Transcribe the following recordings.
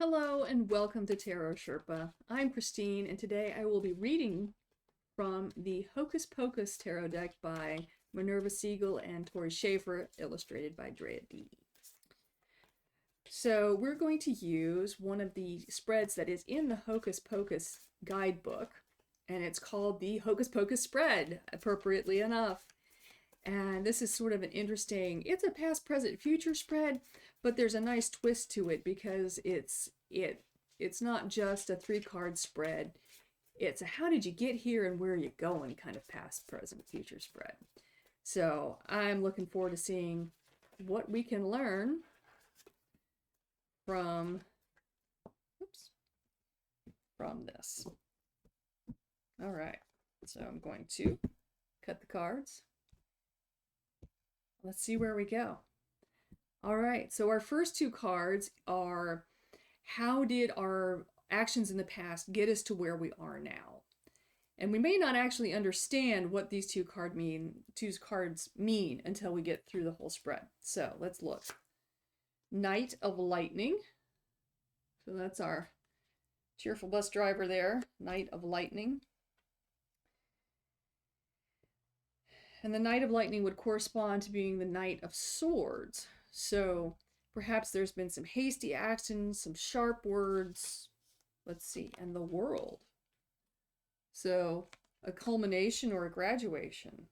Hello and welcome to Tarot Sherpa. I'm Christine and today I will be reading from the Hocus Pocus Tarot deck by Minerva Siegel and Tori Schaefer, illustrated by Drea D. So we're going to use one of the spreads that is in the Hocus Pocus guidebook, and it's called the Hocus Pocus spread, appropriately enough. And this is sort of an interesting, it's a past, present, future spread, but there's a nice twist to it because it's not just a 3-card spread. It's a how did you get here and where are you going kind of past, present, future spread. So I'm looking forward to seeing what we can learn from this. All right, so I'm going to cut the cards. Let's see where we go. All right, so our first 2 cards are how did our actions in the past get us to where we are now? And we may not actually understand what these 2 cards mean until we get through the whole spread. So let's look. Knight of Lightning. So that's our cheerful bus driver there, Knight of Lightning. And the Knight of Lightning would correspond to being the Knight of Swords. So perhaps there's been some hasty actions, some sharp words. Let's see, and the World. So a culmination or a graduation.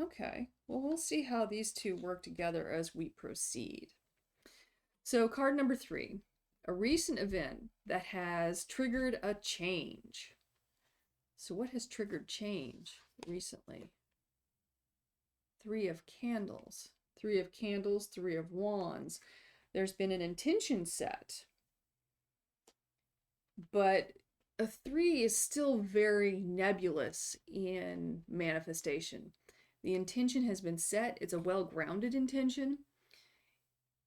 Okay, well, we'll see how these 2 work together as we proceed. So card number 3, a recent event that has triggered a change. So what has triggered change recently? 3 of Candles, 3 of Candles, 3 of Wands. There's been an intention set, but a 3 is still very nebulous in manifestation. The intention has been set. It's a well-grounded intention.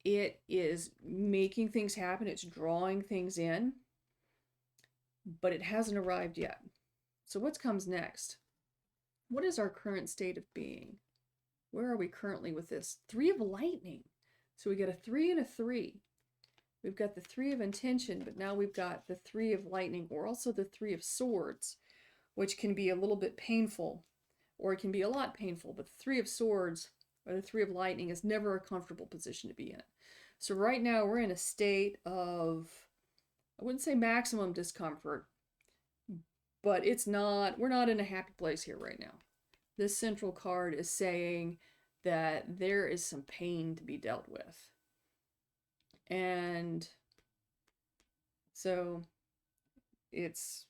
It is making things happen. It's drawing things in, but it hasn't arrived yet. So what comes next? What is our current state of being? Where are we currently with this? 3 of Lightning. So we got a 3 and a 3. We've got the 3 of Intention, but now we've got the 3 of Lightning, or also the 3 of Swords, which can be a little bit painful, or it can be a lot painful, but the 3 of Swords, or the 3 of Lightning, is never a comfortable position to be in. So right now we're in a state of, I wouldn't say maximum discomfort, but we're not in a happy place here right now. This central card is saying that there is some pain to be dealt with. And so it's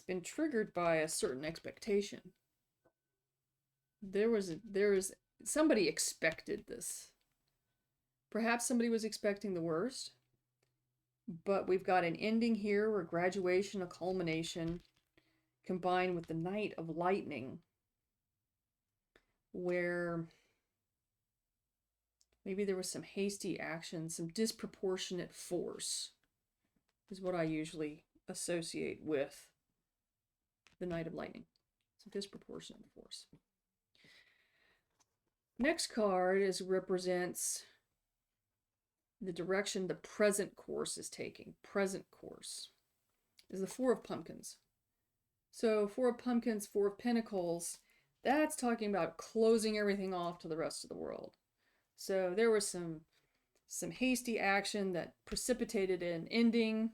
been triggered by a certain expectation. Somebody expected this. Perhaps somebody was expecting the worst, but we've got an ending here where graduation, a culmination, combined with the Knight of Lightning, where maybe there was some hasty action, some disproportionate force is what I usually associate with the Knight of Lightning. Some disproportionate force. Next card represents the direction the present course is taking. Present course is the 4 of Pumpkins. So 4 of Pumpkins, 4 of Pentacles, that's talking about closing everything off to the rest of the world. So there was some hasty action that precipitated an ending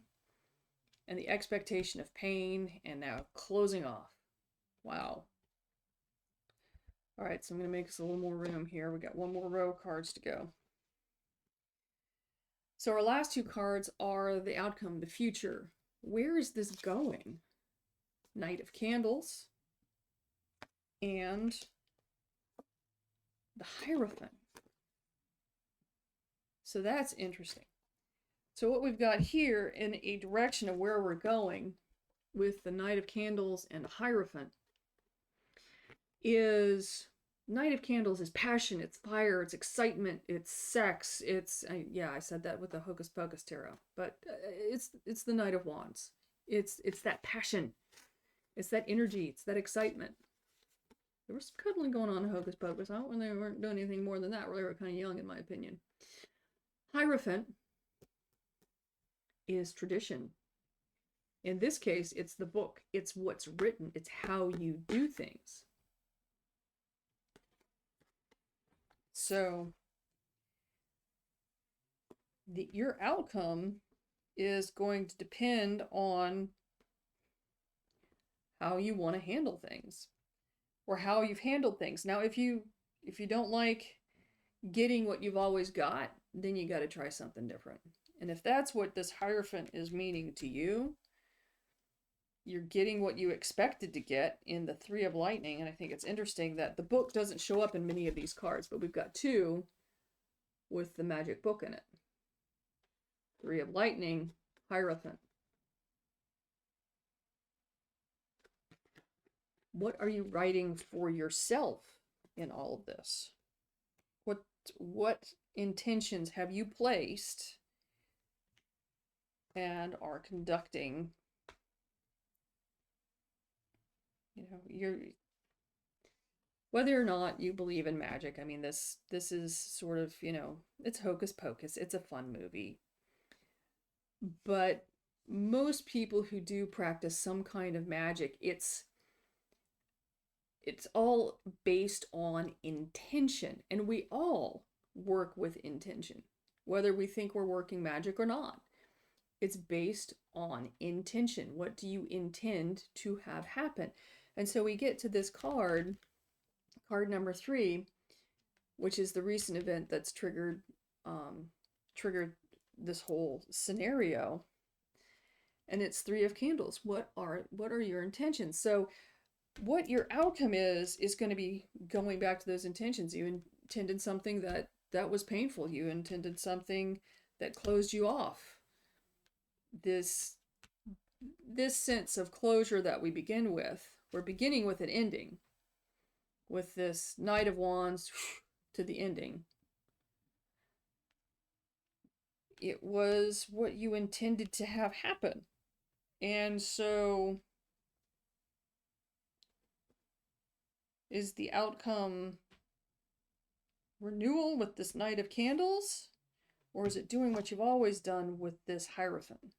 and the expectation of pain, and now closing off. Wow. All right, so I'm going to make us a little more room here. We got one more row of cards to go. So our last 2 cards are the outcome, the future. Where is this going? Knight of Candles and the Hierophant. So that's interesting. So what we've got here in a direction of where we're going with the Knight of Candles and the Hierophant is Knight of Candles is passion, it's fire, it's excitement, it's sex, I said that with the Hocus Pocus tarot, but it's the Knight of Wands. It's that passion, it's that energy, it's that excitement. There was some cuddling going on in Hocus Pocus. I don't really weren't doing anything more than that. Really, were kind of young, in my opinion. Hierophant is tradition. In this case, it's the book. It's what's written. It's how you do things. So your outcome is going to depend on how you want to handle things, or how you've handled things. Now, if you don't like getting what you've always got, then you got to try something different. And if that's what this Hierophant is meaning to you, you're getting what you expected to get in the Three of Lightning. And I think it's interesting that the book doesn't show up in many of these cards, but we've got two with the magic book in it. Three of Lightning, Hierophant. What are you writing for yourself in all of this? What intentions have you placed and are conducting? You know, whether or not you believe in magic, I mean, this is sort of, you know, it's Hocus Pocus. It's a fun movie. But most people who do practice some kind of magic, it's all based on intention. And we all work with intention, whether we think we're working magic or not. It's based on intention. What do you intend to have happen? And so we get to this card number 3, which is the recent event that's triggered this whole scenario. And it's 3 of Candles. What are your intentions? So what your outcome is going to be going back to those intentions. You intended something that was painful. You intended something that closed you off. This sense of closure that we begin with, we're beginning with an ending. With this Knight of Wands to the ending. It was what you intended to have happen. And so is the outcome renewal with this Knight of Candles? Or is it doing what you've always done with this Hierophant?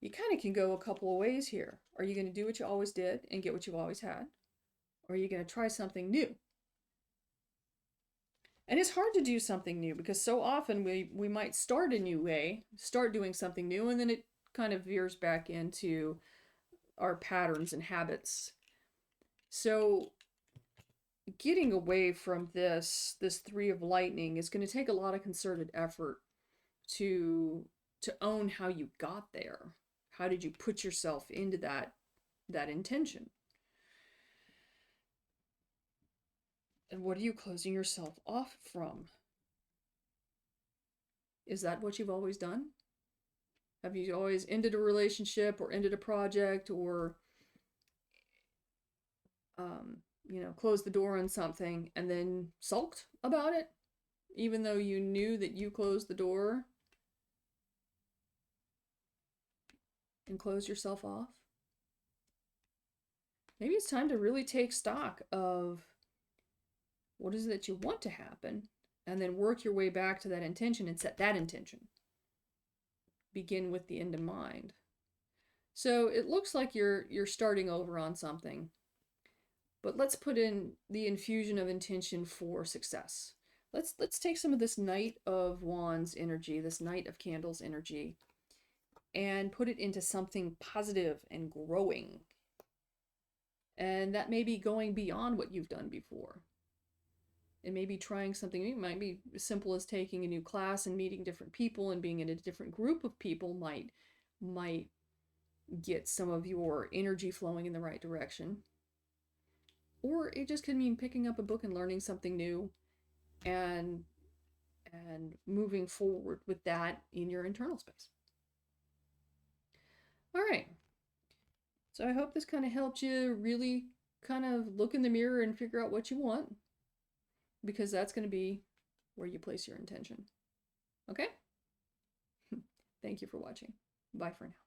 You kind of can go a couple of ways here. Are you going to do what you always did and get what you've always had? Or are you going to try something new? And it's hard to do something new because so often we might start a new way, start doing something new, and then it kind of veers back into our patterns and habits. So getting away from this 3 of Lightning is going to take a lot of concerted effort to own how you got there. How did you put yourself into that intention? And what are you closing yourself off from? Is that what you've always done? Have you always ended a relationship or ended a project or closed the door on something and then sulked about it, even though you knew that you closed the door and closed yourself off? Maybe it's time to really take stock of what is it that you want to happen, and then work your way back to that intention and set that intention. Begin with the end in mind. So it looks like you're starting over on something, but let's put in the infusion of intention for success. Let's take some of this Knight of Wands energy, this Knight of Candles energy, and put it into something positive and growing. And that may be going beyond what you've done before. It may be trying something new. It might be as simple as taking a new class and meeting different people, and being in a different group of people might get some of your energy flowing in the right direction. Or it just could mean picking up a book and learning something new and moving forward with that in your internal space. All right. So I hope this kind of helped you really kind of look in the mirror and figure out what you want, because that's going to be where you place your intention. Okay? Thank you for watching. Bye for now.